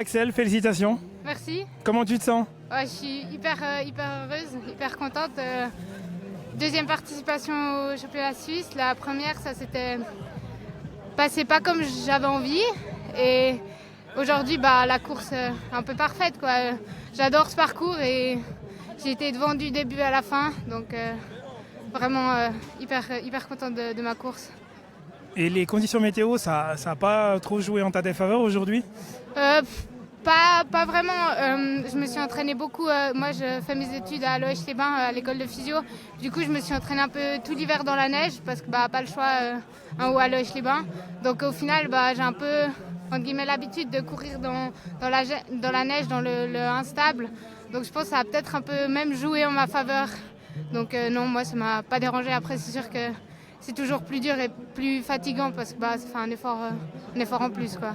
Axel, félicitations. Merci. Comment tu te sens? Ouais, je suis hyper heureuse, hyper contente. Deuxième participation au championnat suisse. La première, ça s'était passé pas comme j'avais envie. Et aujourd'hui, la course un peu parfaite, quoi. J'adore ce parcours et j'ai été devant du début à la fin. Donc vraiment hyper contente de ma course. Et les conditions météo, ça n'a pas trop joué en ta défaveur aujourd'hui? Pas vraiment. Je me suis entraînée beaucoup. Moi, je fais mes études à Loèche-les-Bains, à l'école de physio. Du coup, je me suis entraînée un peu tout l'hiver dans la neige parce que pas le choix en haut à Loèche-les-Bains. Donc, au final, j'ai un peu entre guillemets l'habitude de courir dans la neige, dans le instable. Donc, je pense que ça a peut-être un peu même joué en ma faveur. Donc, non, moi, ça m'a pas dérangé. Après, c'est sûr que c'est toujours plus dur et plus fatigant parce que ça fait un effort en plus, quoi.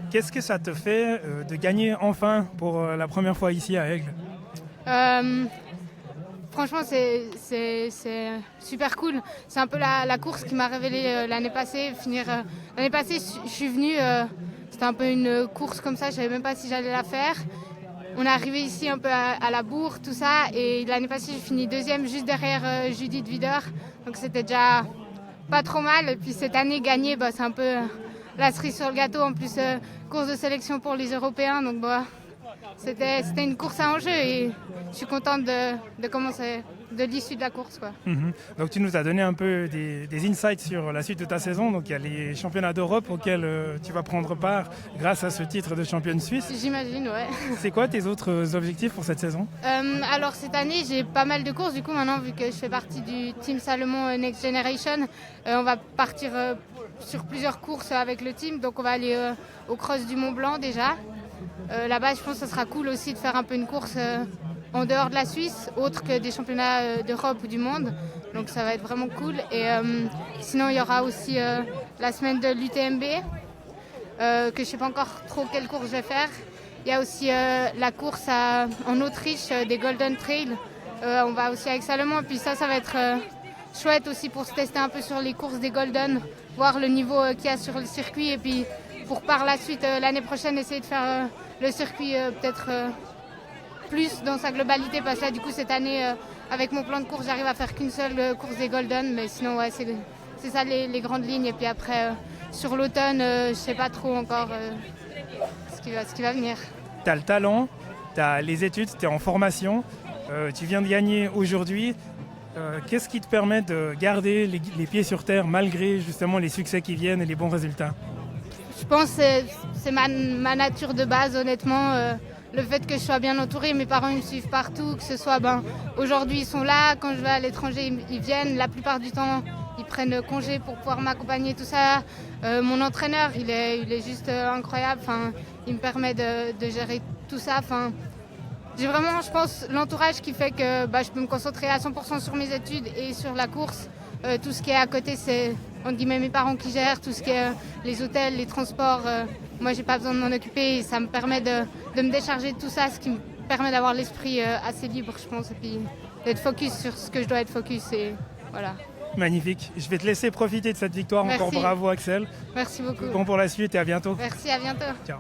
Qu'est-ce que ça te fait de gagner enfin pour la première fois ici à Aigle? Franchement, c'est super cool. C'est un peu la course qui m'a révélé l'année passée. L'année passée, je suis venue, c'était un peu une course comme ça, je ne savais même pas si j'allais la faire. On est arrivé ici un peu à la bourre, tout ça. Et l'année passée, j'ai fini deuxième juste derrière Judith Wider. Donc c'était déjà pas trop mal. Et puis cette année, gagner, c'est un peu la cerise sur le gâteau. En plus, course de sélection pour les Européens. Donc c'était une course à enjeu et je suis contente de commencer, de l'issue de la course, quoi. Donc tu nous as donné un peu des insights sur la suite de ta saison. Donc il y a les championnats d'Europe auxquels tu vas prendre part grâce à ce titre de championne suisse. J'imagine, ouais. C'est quoi tes autres objectifs pour cette saison? Alors cette année, j'ai pas mal de courses. Du coup, maintenant, vu que je fais partie du Team Salomon Next Generation, on va partir sur plusieurs courses avec le team. Donc on va aller au Cross du Mont Blanc déjà. Là-bas, je pense que ça sera cool aussi de faire un peu une course en dehors de la Suisse, autre que des championnats d'Europe ou du monde. Donc ça va être vraiment cool. Et sinon, il y aura aussi la semaine de l'UTMB, que je ne sais pas encore trop quelle course je vais faire. Il y a aussi la course en Autriche des Golden Trail. On va aussi avec Salomon. Puis ça va être chouette aussi pour se tester un peu sur les courses des Golden, voir le niveau qu'il y a sur le circuit. Et puis pour par la suite, l'année prochaine, essayer de faire le circuit peut-être plus dans sa globalité. Parce que là, du coup, cette année, avec mon plan de course, j'arrive à faire qu'une seule course des Golden. Mais sinon, ouais, c'est ça les grandes lignes. Et puis après, sur l'automne, je ne sais pas trop encore ce qui va venir. Tu as le talent, tu as les études, tu es en formation, tu viens de gagner aujourd'hui. Qu'est-ce qui te permet de garder les pieds sur terre malgré justement les succès qui viennent et les bons résultats? Je pense que c'est ma nature de base, honnêtement. Le fait que je sois bien entourée, mes parents ils me suivent partout, que ce soit aujourd'hui ils sont là, quand je vais à l'étranger ils viennent, la plupart du temps ils prennent congé pour pouvoir m'accompagner, tout ça. Mon entraîneur il est juste incroyable, il me permet de gérer tout ça. J'ai vraiment, je pense, l'entourage qui fait que je peux me concentrer à 100% sur mes études et sur la course. Tout ce qui est à côté, c'est entre guillemets mes parents qui gèrent, tout ce qui est les hôtels, les transports. Moi, j'ai pas besoin de m'en occuper et ça me permet de me décharger de tout ça, ce qui me permet d'avoir l'esprit assez libre, je pense, et puis d'être focus sur ce que je dois être focus. Et voilà. Magnifique. Je vais te laisser profiter de cette victoire. Merci. Encore bravo, Axel. Merci beaucoup. Bon pour la suite et à bientôt. Merci, à bientôt. Ciao.